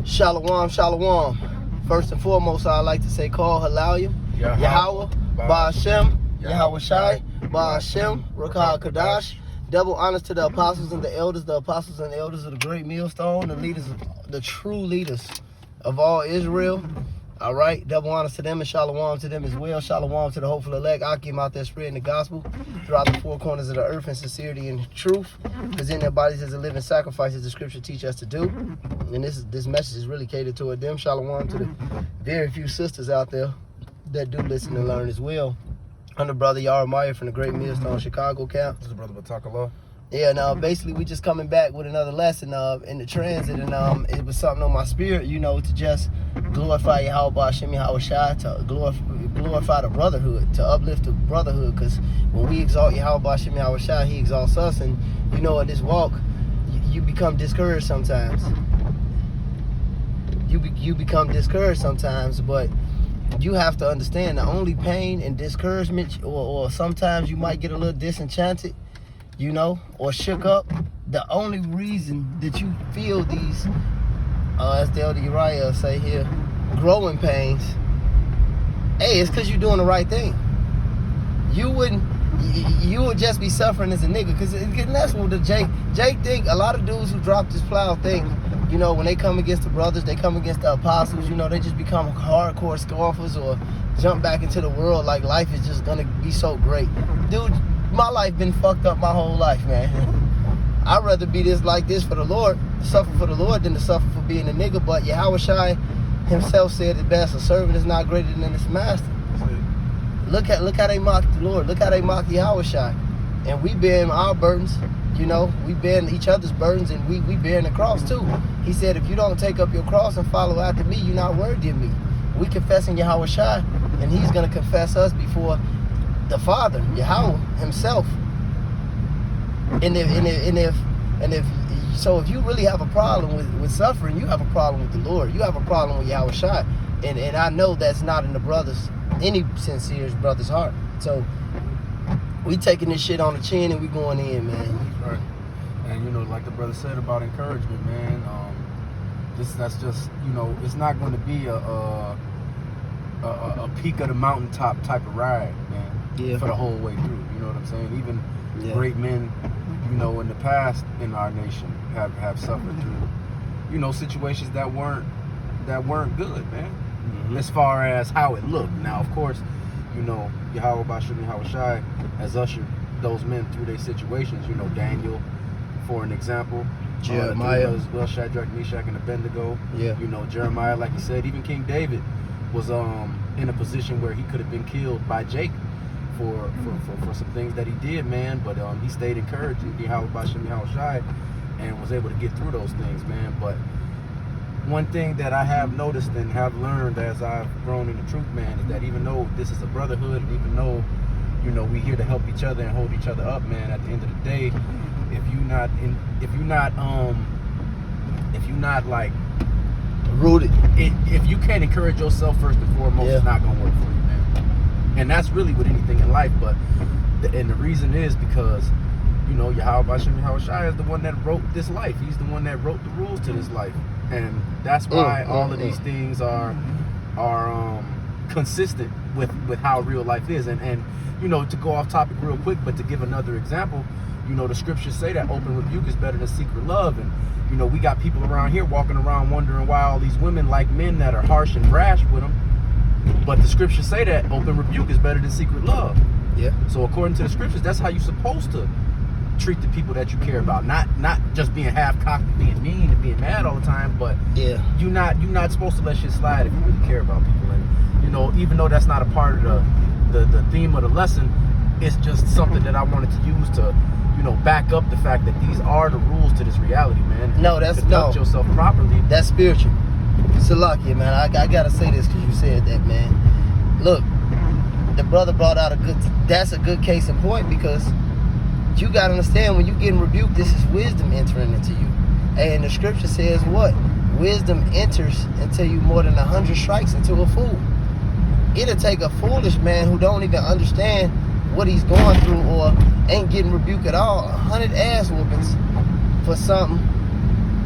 Shalom, shalom. First and foremost, I'd like to say call Halayim, Yahweh, Ba'ashem, Yahweh Shai, Ba'ashem, Rakah Kadash. Double honors to the apostles and the elders of the great millstone, the leaders, the true leaders of all Israel. All right, double honors to them and shalom to them as well. Shalom to the hopeful elect. Akim out there spreading the gospel throughout the four corners of the earth in sincerity and truth, presenting their bodies as a living sacrifice as the scripture teaches us to do. And this message is really catered toward them. Shalom to the very few sisters out there that do listen and learn as well. I'm the brother Yaremiah from the Great Millstone Chicago camp. This is brother Batakala. Yeah, and basically we just coming back with another lesson in the transit, and it was something on my spirit, to just glorify Yahweh Ba'ashem Yahweh Shai, to glorify the brotherhood, to uplift the brotherhood, because when we exalt Yahweh Ba'ashem Yahweh Shai, he exalts us, and at this walk, you become discouraged sometimes. You become discouraged sometimes, but you have to understand the only pain and discouragement, or sometimes you might get a little disenchanted, or shook up. The only reason that you feel these, as the elder Uriah say here, growing pains, it's because you're doing the right thing. You would just be suffering as a nigga, because that's what Jake think. A lot of dudes who drop this plow think, when they come against the brothers, they come against the apostles, they just become hardcore scoffers or jump back into the world like life is just gonna be so great. Dude, my life been fucked up my whole life, man. I'd rather be like this for the Lord, suffer for the Lord, than to suffer for being a nigga. But Yahweh Shai himself said it best: a servant is not greater than his master. Look how they mock the Lord. Look how they mock Yahweh Shai. And we bearing our burdens, we bearing each other's burdens, and we bearing the cross too. He said, if you don't take up your cross and follow after me, you're not worthy of me. We confessing Yahweh Shai, and he's gonna confess us before the Father, Yahweh himself. And if you really have a problem with suffering, you have a problem with the Lord. You have a problem with Yahweh Shai. And I know that's not in any sincere brother's heart. So we taking this shit on the chin and we going in, man. Right. And like the brother said about encouragement, man, that's just, it's not going to be a peak of the mountaintop type of ride, man. Yeah. For the whole way through, you know what I'm saying? Even great men, in the past in our nation have suffered through, situations that weren't good, man. Mm-hmm. As far as how it looked. Now, of course, Yahweh Ba'ashem Yahweh Shai has ushered those men through their situations. Daniel, for an example. Jeremiah. As well, Shadrach, Meshach, and Abednego. Yeah. Jeremiah, like you said, even King David was in a position where he could have been killed by Jacob for some things that he did, man. But he stayed encouraged in Yahweh Ba'ashem Yahweh Shai and was able to get through those things, man. But one thing that I have noticed and have learned as I've grown in the truth, man, is that even though this is a brotherhood, and even though, we're here to help each other and hold each other up, man, at the end of the day, if you're not like rooted, if you can't encourage yourself first and foremost, it's not gonna work for you, man. And that's really with anything in life. But the reason is because Yahweh Ba'ashem Yahweh Shai is the one that wrote this life. He's the one that wrote the rules to this life. And that's why all of these things are consistent with how real life is. And to go off topic real quick, but to give another example, the scriptures say that open rebuke is better than secret love. And we got people around here walking around wondering why all these women like men that are harsh and brash with them. But the scriptures say that open rebuke is better than secret love. Yeah. So according to the scriptures, that's how you're supposed to treat the people that you care about. Not just being half-cocked and being mean and being mad all the time, but you're not supposed to let shit slide if you really care about people. And even though that's not a part of the theme of the lesson, it's just something that I wanted to use to back up the fact that these are the rules to this reality, man. No, that's conduct yourself properly. That's spiritual. Salakia, man. I gotta say this because you said that, man. Look, the brother brought out that's a good case in point, because you gotta understand, when you getting rebuked, this is wisdom entering into you. And the scripture says what? Wisdom enters into you more than 100 strikes into a fool. It'll take a foolish man who don't even understand what he's going through or ain't getting rebuked at all, 100 ass whoopings for something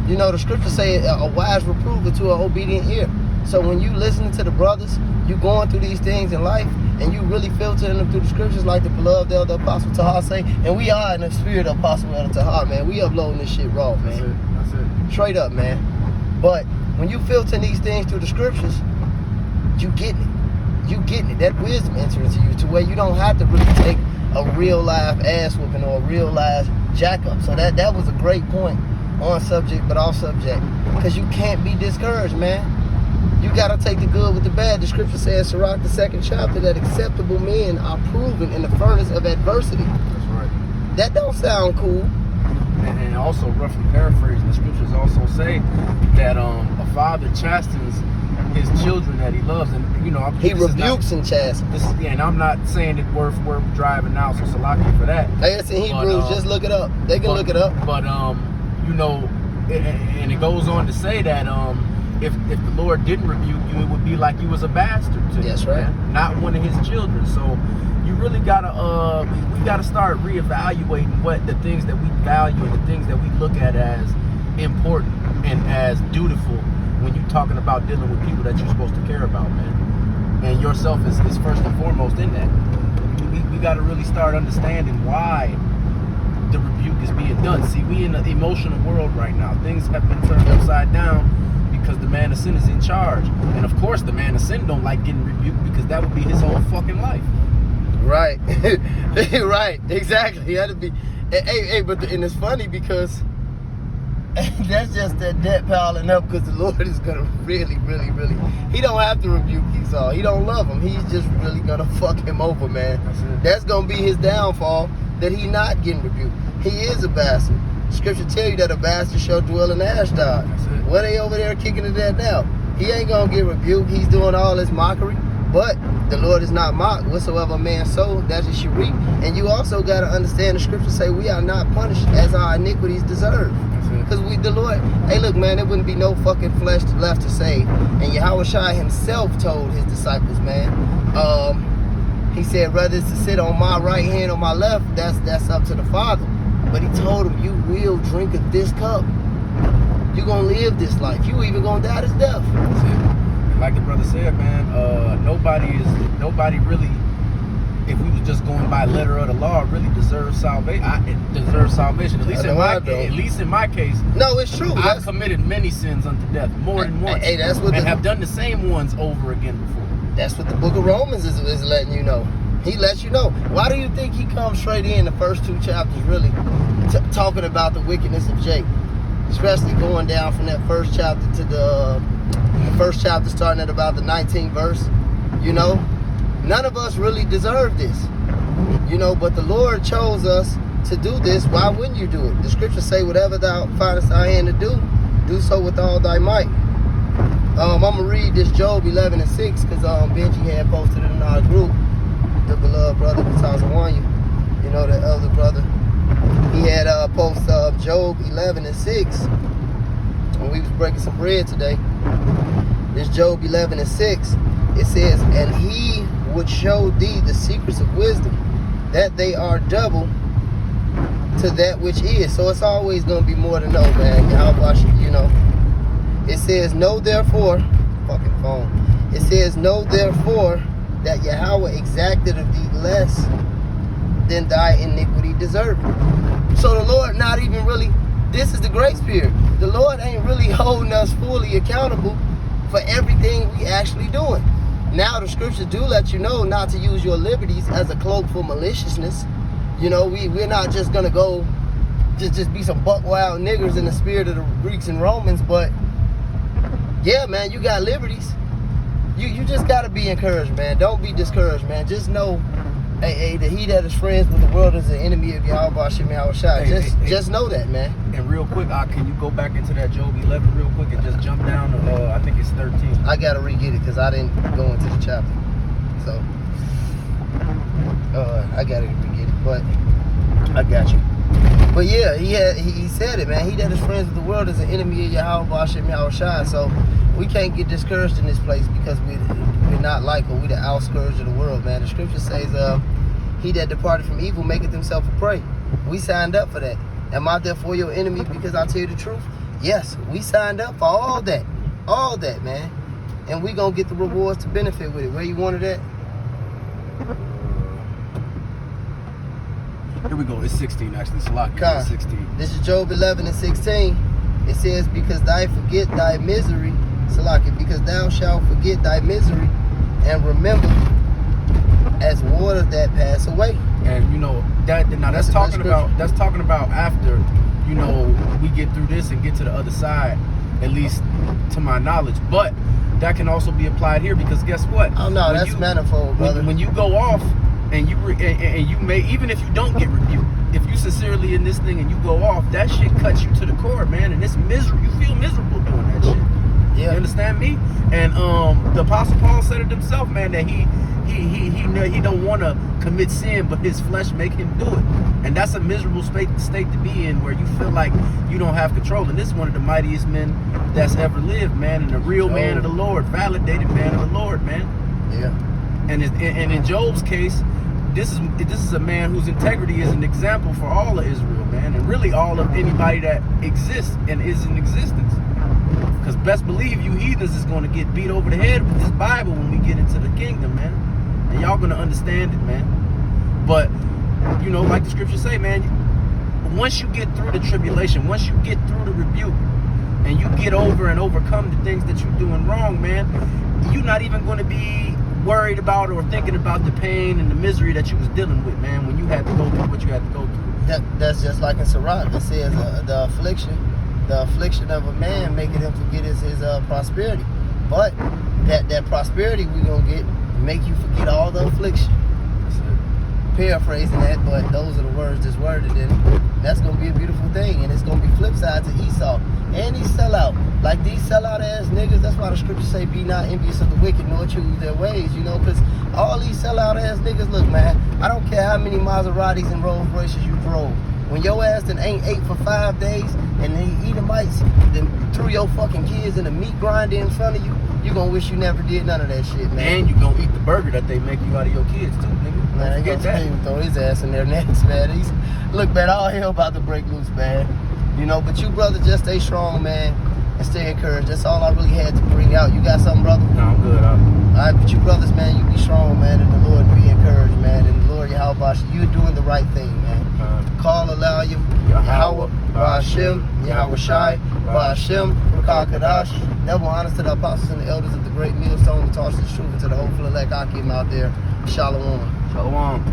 You know, the scriptures say a wise reprover to an obedient ear. So when you listening to the brothers, you going through these things in life, and you really filtering them through the scriptures, like the beloved elder Apostle Tahar say, and we are in the spirit of Apostle Elder Tahar, man. We uploading this shit raw, man. That's it. Straight up, man. But when you filtering these things through the scriptures, you getting it. You getting it. That wisdom entering to you to where you don't have to really take a real live ass whooping or a real live jack up. So that was a great point on subject, but off subject. Because you can't be discouraged, man. You got to take the good with the bad. The scripture says, Sirach, the 2nd chapter, that acceptable men are proven in the furnace of adversity. That's right. That don't sound cool. And also, roughly paraphrasing, the scriptures also say that a father chastens his children that he loves, and you know, He rebukes and chastens. And I'm not saying it we're driving out, so Salaki for that. Hey, it's in Hebrews. Just look it up. They can look it up. But you know, and it goes on to say that if the Lord didn't rebuke you, it would be like you was a bastard to That's him, right. man, not one of his children. So you really gotta we gotta start reevaluating what the things that we value and the things that we look at as important and as dutiful when you're talking about dealing with people that you're supposed to care about, man. And yourself is first and foremost in that. We got to really start understanding why the rebuke is being done. See, we in an emotional world right now. Things have been turned upside down because the man of sin is in charge. And of course, the man of sin don't like getting rebuked because that would be his whole fucking life. Right. Right. Exactly. That'd be. Hey, and it's funny because that's just that debt piling up, because the Lord is gonna really, he don't have to rebuke Esau. He don't love him. He's just really gonna fuck him over, man. That's gonna be his downfall, that he not getting rebuked. He is a bastard. Scripture tell you that a bastard shall dwell in Ashdod. Where they over there kicking it at now? He ain't gonna get rebuked. He's doing all this mockery. But the Lord is not mocked. Whatsoever a man sow, that he should reap. And you also got to understand the scriptures say we are not punished as our iniquities deserve. Because the Lord, hey look, man, there wouldn't be no fucking flesh left to save. And Yahweh Shai himself told his disciples, man, he said, whether it's to sit on my right hand or my left, that's up to the Father. But he told him, you will drink of this cup. You're going to live this life. You even going to die this death. Like the brother said, man, nobody really, if we was just going by letter of the law, really deserves salvation. At least in my case. No, it's true. I've committed many sins unto death, more than once. Hey, that's what have done the same ones over again before. That's what the book of Romans is letting you know. He lets you know. Why do you think he comes straight in the first 2 chapters, really, talking about the wickedness of Jacob? Especially going down from that first chapter to the first chapter starting at about the 19th verse. You know, none of us really deserve this. You know, but the Lord chose us to do this. Why wouldn't you do it? The scriptures say, whatever thou findest thy hand to do so with all thy might. I'm going to read this Job 11 and 6 because Benji had posted it in our group. The beloved brother, Batazawanya, you know, the elder brother. He had posted Job 11 and 6 when we was breaking some bread today. This Job 11 and 6, it says, and he would show thee the secrets of wisdom, that they are double to that which is. So it's always going to be more to know, man. You know. It says, know therefore, fucking phone. It says, know therefore that Yahweh exacted of thee less than thy iniquity deserved. So the Lord not even really, this is the grace period. The Lord ain't really holding us fully accountable for everything we actually doing. Now the scriptures do let you know not to use your liberties as a cloak for maliciousness. You know, we're not just gonna go just be some buck wild niggers in the spirit of the Greeks and Romans, but yeah, man, you got liberties. You just gotta be encouraged, man. Don't be discouraged, man. Just know, hey, that he that is friends with the world is the enemy of Yahweh Shem Yahweh Shai. Just know that, man. And real quick, can you go back into that Job 11 real quick and just jump down to, I think it's 13. I gotta re-get it because I didn't go into the chapter. So, I gotta re-get it, but I got you. But yeah, he said it, man. He that is friends with the world is an enemy of Yahweh Shem Yahweh Shai. So, we can't get discouraged in this place because we're not like, or we the outskirts of the world, man. The scripture says, he that departed from evil maketh himself a prey. We signed up for that. Am I therefore your enemy because I tell you the truth? Yes, we signed up for all that, man, and we gonna get the rewards to benefit with it. Where you wanted that? Here we go. It's 16 actually. Salaki. Con. It's 16. This is Job 11:16. It says, because thou forget thy misery, Salaki, because thou shalt forget thy misery, and remember as water that pass away. And you know that now that's talking about after, you know, we get through this and get to the other side, at least to my knowledge. But that can also be applied here, because guess what? Oh no, that's manifold, brother. When you go off and you may, even if you don't get rebuked, if you sincerely in this thing and you go off, that shit cuts you to the core, man. And it's misery. You feel miserable doing that shit. Yeah. You understand me? And the Apostle Paul said it himself, man, that he don't want to commit sin, but his flesh make him do it. And that's a miserable state to be in, where you feel like you don't have control. And this is one of the mightiest men that's ever lived, man, and a real man of the Lord, validated man of the Lord, man. Yeah. And in Job's case, this is a man whose integrity is an example for all of Israel, man, and really all of anybody that exists and is in existence. Because best believe you heathens is going to get beat over the head with this Bible when we get into the kingdom, man. And y'all going to understand it, man. But, you know, like the scriptures say, man, once you get through the tribulation, once you get through the rebuke, and you get over and overcome the things that you're doing wrong, man, you're not even going to be worried about or thinking about the pain and the misery that you was dealing with, man, when you had to go through what you had to go through. That's just like in Sirach. It says the affliction of a man making him forget his prosperity. But that prosperity we gonna get make you forget all the affliction. That's it. Paraphrasing that, but those are the words that's worded in it. That's gonna be a beautiful thing, and it's gonna be flip side to Esau. And these sellout, like these sellout ass niggas, that's why the scriptures say, be not envious of the wicked, nor choose their ways, you know, because all these sellout ass niggas, look, man, I don't care how many Maseratis and Rolls Royces you drove. When your ass then ain't ate for 5 days, and the Edomites then threw your fucking kids in a meat grinder in front of you, you gonna wish you never did none of that shit, man. And you gonna eat the burger that they make you out of your kids too, nigga. Man, they gonna tell you throw his ass in there next, man. Look, man, all hell about to break loose, man. You know, but you, brother, just stay strong, man, and stay encouraged. That's all I really had to bring out. You got something, brother? No, I'm good. All right, but you brothers, man, you be strong, man, and the Lord be encouraged, man. And the Lord, Yahweh, you're doing the right thing, man. Call aloud you, Yahweh, Ba'ashem, Yahweh Shai, Ba'ashem, Rakakadash. Double honors to the apostles and the elders of the great millstone who taught us the truth, and to the hopeful elect Akim out there. Shalom. Shalom.